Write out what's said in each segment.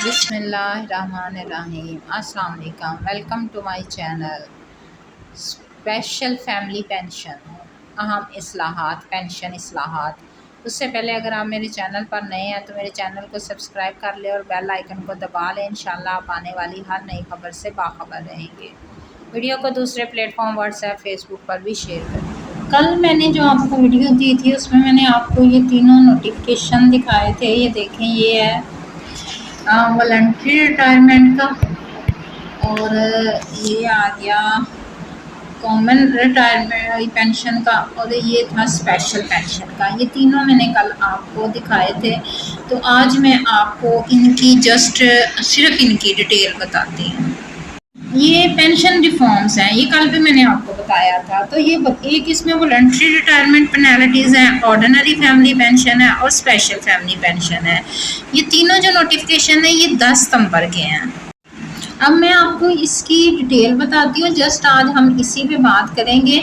بسم اللہ الرحمن الرحیم۔ السلام علیکم، welcome to my channel special family pension, اہم اصلاحات، پینشن اصلاحات۔ اس سے پہلے اگر آپ میرے چینل پر نئے ہیں تو میرے چینل کو سبسکرائب کر لیں اور بیل آئیکن کو دبا لیں۔ انشاءاللہ آپ آنے والی ہر نئی خبر سے باخبر رہیں گے۔ ویڈیو کو دوسرے platform WhatsApp, Facebook پر بھی شیئر کریں۔ کل میں نے جو آپ کو ویڈیو دی تھی اس میں نے آپ کو یہ تینوں نوٹیفیکیشن دکھائے تھے۔ یہ دیکھیں، یہ ہے والنٹری ریٹائرمنٹ کا، اور یہ آ گیا کامن ریٹائرمنٹ پینشن کا، اور یہ تھا اسپیشل پینشن کا۔ یہ تینوں میں نے کل آپ کو دکھائے تھے، تو آج میں آپ کو ان کی صرف ان کی ڈیٹیل بتاتی ہوں۔ یہ پینشن ریفارمز ہیں، یہ کل بھی میں نے آپ کو بتایا تھا۔ تو یہ ایک اس میں والنٹری ریٹائرمنٹ پینالٹیز ہیں، آرڈینری فیملی پینشن ہے اور اسپیشل فیملی پینشن ہے۔ یہ تینوں جو نوٹیفیکیشن ہیں یہ 10 ستمبر کے ہیں۔ اب میں آپ کو اس کی ڈیٹیل بتاتی ہوں۔ آج ہم اسی پہ بات کریں گے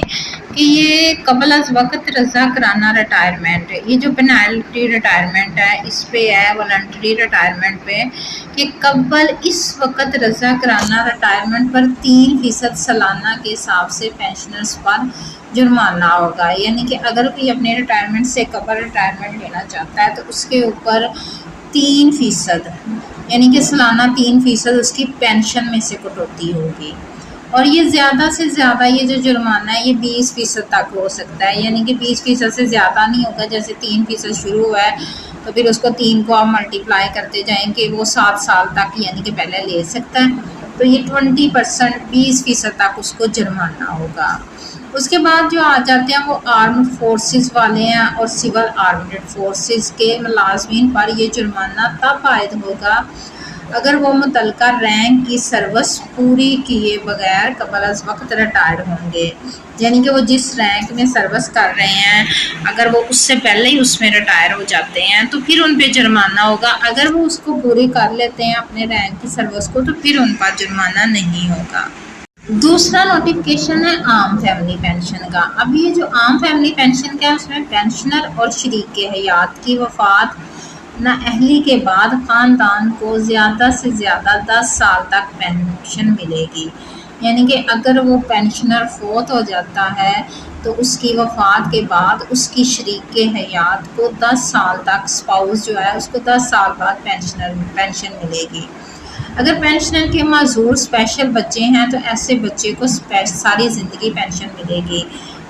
کہ یہ قبل از وقت رضا کرانہ ریٹائرمنٹ، یہ جو پینالٹی ریٹائرمنٹ ہے اس پہ ہے، والنٹری ریٹائرمنٹ پہ، کہ قبل اس وقت رضا کرانہ ریٹائرمنٹ پر 3% سالانہ کے حساب سے پینشنرز پر جرمانہ ہوگا۔ یعنی کہ اگر کوئی اپنے ریٹائرمنٹ سے قبل ریٹائرمنٹ لینا چاہتا ہے تو اس کے اوپر 3%، یعنی کہ سالانہ 3% اس کی پینشن میں سے کٹوتی ہوگی۔ اور یہ زیادہ سے زیادہ یہ جو جرمانہ ہے یہ 20% تک ہو سکتا ہے، یعنی کہ 20% سے زیادہ نہیں ہوگا۔ جیسے 3% شروع ہوا ہے تو پھر اس کو 3 کو آپ ملٹیپلائی کرتے جائیں کہ وہ 7 سال تک یعنی کہ پہلے لے سکتا ہے، تو یہ 20%، 20% تک اس کو جرمانہ ہوگا۔ اس کے بعد جو آ جاتے ہیں وہ آرمڈ فورسز والے ہیں، اور سول آرمڈ فورسز کے ملازمین پر یہ جرمانہ تب عائد ہوگا اگر وہ متعلقہ رینک کی سروس پوری کیے بغیر قبل از وقت ریٹائر ہوں گے۔ یعنی کہ وہ جس رینک میں سروس کر رہے ہیں اگر وہ اس سے پہلے ہی اس میں ریٹائر ہو جاتے ہیں تو پھر ان پہ جرمانہ ہوگا۔ اگر وہ اس کو پوری کر لیتے ہیں اپنے رینک کی سروس کو تو پھر ان پر جرمانہ نہیں ہوگا۔ دوسرا نوٹیفیکیشن ہے عام فیملی پینشن کا۔ اب یہ جو عام فیملی پینشن کا ہے اس میں پینشنر اور شریک حیات کی وفات نااہلی کے بعد خاندان کو زیادہ سے زیادہ 10 سال تک پینشن ملے گی۔ یعنی کہ اگر وہ پینشنر فوت ہو جاتا ہے تو اس کی وفات کے بعد اس کی شریک حیات کو 10 سال تک، اسپاؤس جو ہے اس کو 10 سال بعد پینشن ملے گی۔ اگر پینشنر کے معذور اسپیشل بچے ہیں تو ایسے بچے کو ساری زندگی پینشن ملے گی۔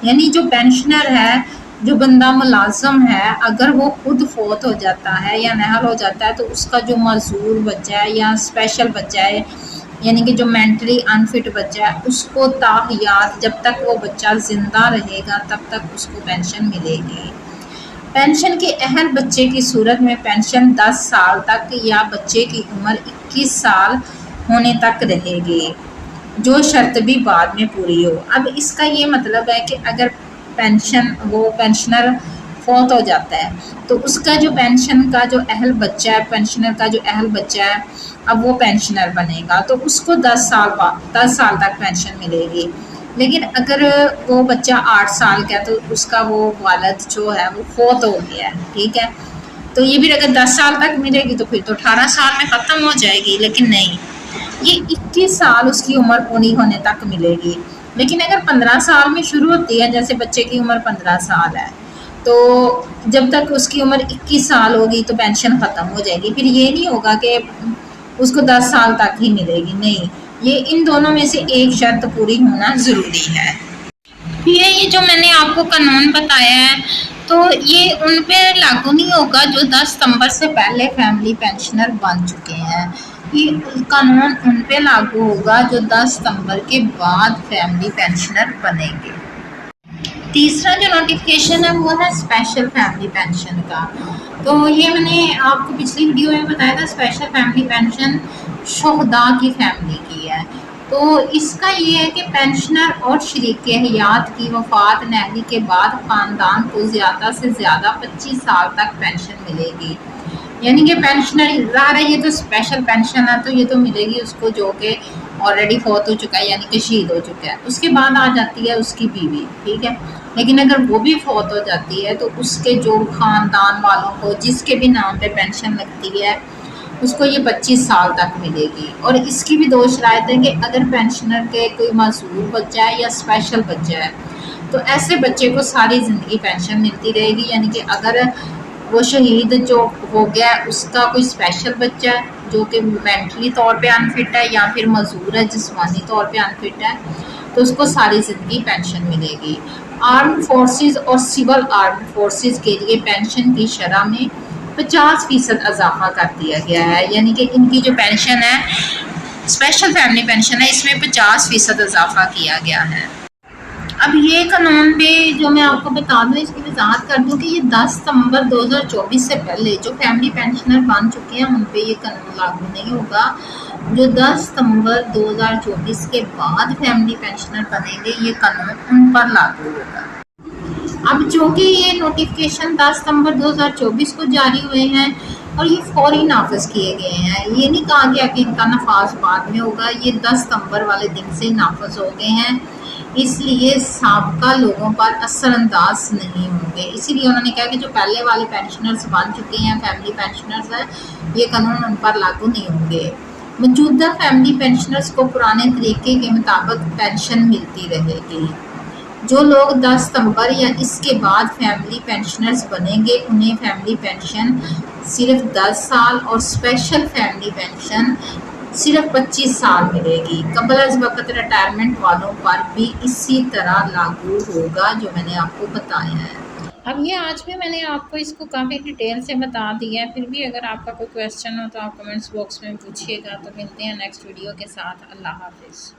یعنی جو پینشنر ہے، جو بندہ ملازم ہے، اگر وہ خود فوت ہو جاتا ہے یا نہل ہو جاتا ہے تو اس کا جو معذور بچہ ہے یا اسپیشل بچہ ہے، یعنی کہ جو مینٹلی انفٹ بچہ ہے، اس کو تا حیات جب تک وہ بچہ زندہ رہے گا تب تک اس کو پینشن ملے گی۔ پینشن کے اہل بچے کی صورت میں پینشن 10 سال تک یا بچے کی عمر 21 سال ہونے تک رہے گی، جو شرط بھی بعد میں پوری ہو۔ اب اس کا یہ مطلب ہے کہ اگر پینشنر فوت ہو جاتا ہے تو اس کا جو پینشن کا جو اہل بچہ ہے، پینشنر کا جو اہل بچہ ہے، اب وہ پینشنر بنے گا تو اس کو 10 سال تک پینشن ملے گی۔ لیکن اگر وہ بچہ 8 سال کا ہے تو اس کا وہ والد جو ہے وہ فوت ہو گیا ہے، ٹھیک ہے، تو یہ بھی اگر 10 سال تک ملے گی تو پھر تو 18 سال میں ختم ہو جائے گی، لیکن نہیں، یہ 21 سال اس کی عمر پوری ہونے تک ملے گی۔ لیکن اگر 15 سال میں شروع ہوتی ہے، جیسے بچے کی عمر 15 سال ہے تو جب تک اس کی عمر 21 سال ہوگی تو پینشن ختم ہو جائے گی۔ پھر یہ نہیں ہوگا کہ اس کو 10 سال تک ہی ملے گی، نہیں، یہ ان دونوں میں سے ایک شرط پوری ہونا ضروری ہے۔ یہ جو میں نے آپ کو قانون بتایا ہے تو یہ ان پہ لاگو نہیں ہوگا جو 10 ستمبر سے پہلے فیملی پینشنر بن چکے ہیں۔ یہ قانون ان پہ لاگو ہوگا جو 10 ستمبر کے بعد فیملی پینشنر بنیں گے۔ تیسرا جو نوٹیفیکیشن ہے وہ ہے اسپیشل فیملی پینشن کا۔ تو یہ میں نے آپ کو پچھلی ویڈیو میں بتایا تھا، اسپیشل فیملی پینشن شہداء کی فیملی کی ہے۔ تو اس کا یہ ہے کہ پینشنر اور شریک حیات کی وفات نااہلی کے بعد خاندان کو زیادہ سے زیادہ 25 سال تک پینشن ملے گی۔ یعنی کہ پینشنر ظاہر ہے یہ تو اسپیشل پینشن ہے تو یہ تو ملے گی اس کو جو کہ آلریڈی فوت ہو چکا ہے، یعنی کہ شہید ہو چکا ہے۔ اس کے بعد آ جاتی ہے اس کی بیوی، ٹھیک ہے، لیکن اگر وہ بھی فوت ہو جاتی ہے تو اس کے جو خاندان والوں کو جس کے بھی نام پہ پینشن لگتی ہے اس کو یہ 25 سال تک ملے گی۔ اور اس کی بھی 2 شرائط ہیں کہ اگر پینشنر کے کوئی معذور بچہ ہے یا اسپیشل بچہ ہے تو ایسے بچے کو ساری زندگی پینشن ملتی رہے گی، یعنی کہ اگر وہ شہید جو ہو گیا ہے اس کا کوئی اسپیشل بچہ ہے جو کہ مینٹلی طور پہ انفٹ ہے یا پھر معذور ہے جسمانی طور پہ انفٹ ہے تو اس کو ساری زندگی پینشن ملے گی۔ آرم فورسز اور سول آرم فورسز کے لیے پینشن کی شرح میں 50% اضافہ کر دیا گیا ہے، یعنی کہ ان کی جو پینشن ہے اسپیشل فیملی پینشن ہے اس میں 50% اضافہ کیا گیا ہے۔ اب یہ قانون پہ جو میں آپ کو بتا دوں، اس کی وضاحت کر دوں کہ یہ 10 ستمبر 2024 سے پہلے جو فیملی پینشنر بن چکے ہیں ان پہ یہ قانون لاگو نہیں ہوگا۔ جو 10 ستمبر 2024 کے بعد فیملی پینشنر بنیں گے یہ قانون ان پر لاگو ہوگا۔ اب چونکہ یہ نوٹیفکیشن 10 ستمبر 2024 کو جاری ہوئے ہیں اور یہ فوری نافذ کیے گئے ہیں، یہ نہیں کہا گیا کہ ان کا نفاذ بعد میں ہوگا، یہ 10 ستمبر والے دن سے نافذ ہو گئے ہیں، اس لیے سابقہ لوگوں پر اثر انداز نہیں ہوں گے۔ اسی لیے انہوں نے کہا کہ جو پہلے والے پینشنرز بن چکے ہیں فیملی پینشنرز ہیں یہ قانون ان پر لاگو نہیں ہوں گے۔ موجودہ فیملی پینشنرز کو پرانے طریقے کے مطابق پینشن ملتی رہے گی۔ جو لوگ 10 ستمبر یا اس کے بعد فیملی پینشنرز بنیں گے انہیں فیملی پینشن صرف 10 سال اور اسپیشل فیملی پینشن صرف 25 سال ملے گی۔ قبل از وقت ریٹائرمنٹ والوں پر بھی اسی طرح لاگو ہوگا جو میں نے آپ کو بتایا ہے۔ اب یہ آج بھی میں نے آپ کو اس کو کافی ڈیٹیل سے بتا دیا ہے، پھر بھی اگر آپ کا کوئی کویسچن ہو تو آپ کمنٹس باکس میں پوچھیے گا۔ تو ملتے ہیں نیکسٹ ویڈیو کے ساتھ۔ اللہ حافظ۔